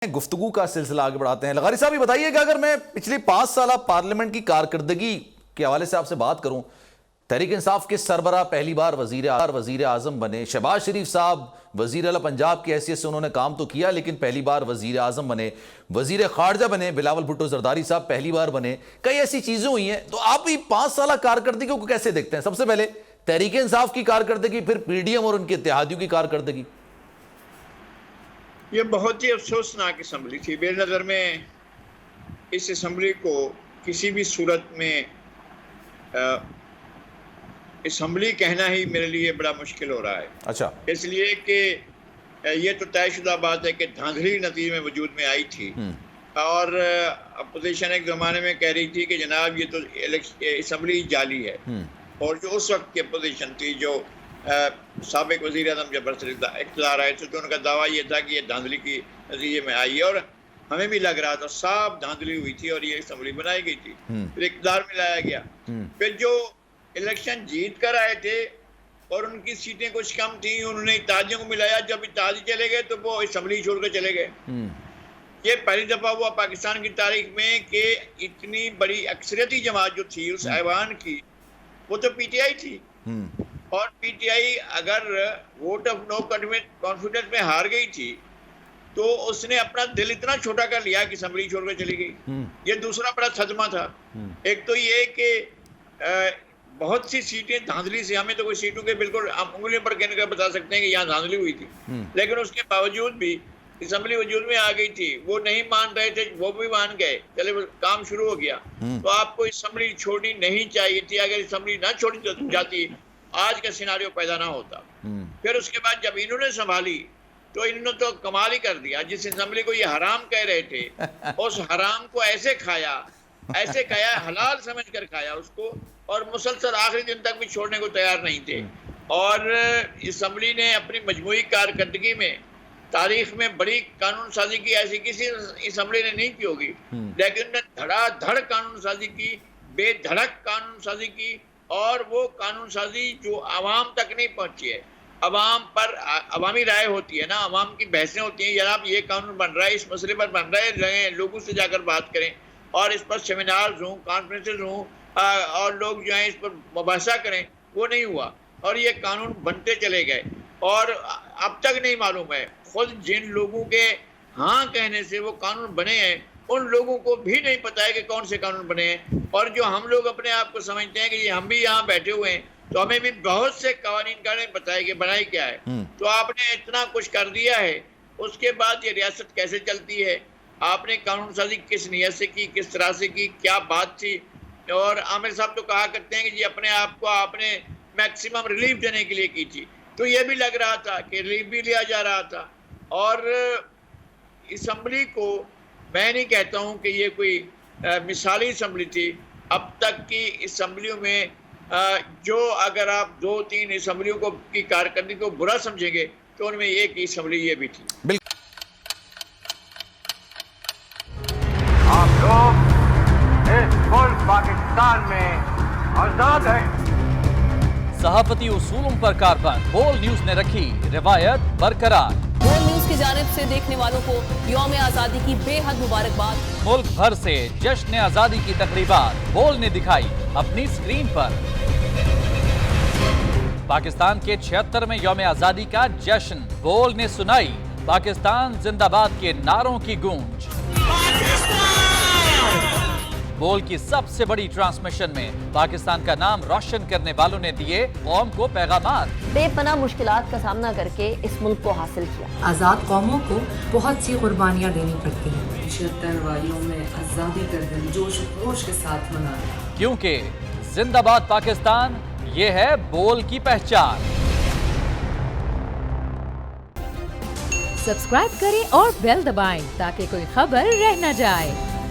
گفتگو کا سلسلہ آگے بڑھاتے ہیں۔ لغاری صاحب یہ بتائیے کہ اگر میں پچھلی 5 سالہ پارلیمنٹ کی کارکردگی کے حوالے سے آپ سے بات کروں، تحریک انصاف کے سربراہ پہلی بار وزیر اعظم بنے، شہباز شریف صاحب وزیر اعلیٰ پنجاب کی حیثیت سے انہوں نے کام تو کیا لیکن پہلی بار وزیر اعظم بنے، وزیر خارجہ بنے بلاول بھٹو زرداری صاحب پہلی بار بنے، کئی ایسی چیزیں ہوئی ہیں۔ تو آپ 5 سالہ کارکردگی کو کیسے دیکھتے ہیں؟ سب سے پہلے تحریک انصاف کی کارکردگی، پھر پی ڈی ایم اور ان کے اتحادیوں کی کارکردگی۔ یہ بہت ہی افسوسناک اسمبلی تھی۔ میرے نظر میں اس اسمبلی کو کسی بھی صورت میں اسمبلی کہنا ہی میرے لیے بڑا مشکل ہو رہا ہے۔ اچھا، اس لیے کہ یہ تو طے شدہ بات ہے کہ دھاندلی نتیجے میں وجود میں آئی تھی، اور اپوزیشن ایک زمانے میں کہہ رہی تھی کہ جناب یہ تو اسمبلی جعلی ہے، اور جو اس وقت کی اپوزیشن تھی، جو سابق وزیر اعظم جب اقتدار آئے تھے، تو ان کا دعویٰ یہ تھا کہ یہ دھاندلی کی نتیجے میں آئی ہے، اور ہمیں بھی لگ رہا تھا صاف دھاندلی ہوئی تھی اور یہ اسمبلی بنائی گئی تھی۔ پھر اقتدار میں لایا گیا، پھر جو الیکشن جیت کر آئے تھے اور ان کی سیٹیں کچھ کم تھیں، انہوں نے اتحادیوں کو ملایا، جب اتحادی چلے گئے تو وہ اسمبلی چھوڑ کر چلے گئے۔ یہ پہلی دفعہ ہوا پاکستان کی تاریخ میں کہ اتنی بڑی اکثریتی جماعت جو تھی اس ایوان کی، وہ تو پی ٹی آئی تھی، اور پی ٹی آئی اگر ووٹ آف نو کانفیڈنس میں ہار گئی تھی تو اس نے اپنا دل اتنا چھوٹا کر لیا کہ اسمبلی چھوڑ کر چلی گئی۔ یہ دوسرا بڑا صدمہ تھا۔ ایک تو یہ کہ بہت سی سیٹیں دھاندلی سے، ہمیں تو کوئی سیٹوں کے بالکل انگلیوں پر کہنے کا بتا سکتے ہیں کہ یہاں دھاندلی ہوئی تھی، لیکن اس کے باوجود بھی اسمبلی وجود میں آ گئی تھی۔ وہ نہیں مان رہے تھے، وہ بھی مان گئے، چلے کام شروع ہو گیا۔ تو آپ کو اسمبلی چھوڑنی نہیں چاہیے تھی۔ اگر اسمبلی نہ چھوڑی جاتی آج کا سیناریو پیدا نہ ہوتا۔ پھر اس کے بعد جب انہوں نے سنبھالی تو انہوں نے تو کمال ہی کر دیا۔ جس اسمبلی کو یہ حرام کہہ رہے تھے، اس حرام کو ایسے کھایا، حلال سمجھ کر کھایا اس کو، اور مسلسل آخری دن تک بھی چھوڑنے کو تیار نہیں تھے۔ اور اسمبلی نے اپنی مجموعی کارکردگی میں تاریخ میں بڑی قانون سازی کی، ایسی کسی اسمبلی نے نہیں کی ہوگی، لیکن نے دھڑا دھڑ قانون سازی کی، بے دھڑک قانون سازی کی، اور وہ قانون سازی جو عوام تک نہیں پہنچی ہے۔ عوام پر عوامی رائے ہوتی ہے نا، عوام کی بحثیں ہوتی ہیں، جناب یہ قانون بن رہا ہے، اس مسئلے پر بن رہا ہے، لوگوں سے جا کر بات کریں، اور اس پر سیمینارز ہوں، کانفرنسز ہوں، اور لوگ جو ہیں اس پر مباحثہ کریں۔ وہ نہیں ہوا، اور یہ قانون بنتے چلے گئے، اور اب تک نہیں معلوم ہے خود جن لوگوں کے ہاں کہنے سے وہ قانون بنے ہیں، ان لوگوں کو بھی نہیں پتا ہے کہ کون سے قانون بنے ہیں۔ اور جو ہم لوگ اپنے آپ کو سمجھتے ہیں کہ ہم بھی یہاں بیٹھے ہوئے ہیں، تو ہمیں بھی بہت سے قوانین کا نہیں پتا ہے کہ بنائی کیا ہے۔ تو آپ نے اتنا کچھ کر دیا ہے، اس کے بعد یہ ریاست کیسے چلتی ہے؟ آپ نے قانون سازی کس نیت سے کی، کس طرح سے کی، کیا بات تھی؟ اور عامر صاحب تو کہا کرتے ہیں کہ جی اپنے آپ کو آپ نے میکسیمم ریلیف دینے کے لیے کی تھی، تو یہ بھی لگ رہا تھا کہ ریلیف بھی لیا جا رہا تھا۔ اور اسمبلی کو میں نہیں کہتا ہوں کہ یہ کوئی مثالی اسمبلی تھی۔ اب تک کی اسمبلیوں میں جو اگر آپ 2-3 اسمبلیوں کو کی کارکردگی کو برا سمجھیں گے تو ان میں ایک ہی اسمبلی یہ بھی تھی۔ آپ لوگ اس ملک پاکستان میں آزاد ہیں۔ صحافتی اصولوں پر کاربند بول نیوز نے رکھی روایت برقرار۔ بول نیوز کی جانب سے دیکھنے والوں کو یوم آزادی کی بے حد مبارکباد۔ ملک بھر سے جشن آزادی کی تقریبات بول نے دکھائی اپنی سکرین پر۔ پاکستان کے 76ویں یوم آزادی کا جشن بول نے سنائی پاکستان زندہ باد کے نعروں کی گونج۔ بول کی سب سے بڑی ٹرانسمیشن میں پاکستان کا نام روشن کرنے والوں نے دیے قوم کو پیغامات۔ بے پناہ مشکلات کا سامنا کر کے اس ملک کو حاصل کیا۔ آزاد قوموں کو بہت سی قربانیاں دینی پڑتی ہیں۔ 76 واریوں میں آزادی کا دن جوش و خروش کے ساتھ منایا، کیونکہ زندہ باد پاکستان یہ ہے بول کی پہچان۔ سبسکرائب کریں اور بیل دبائیں تاکہ کوئی خبر رہ نہ جائے۔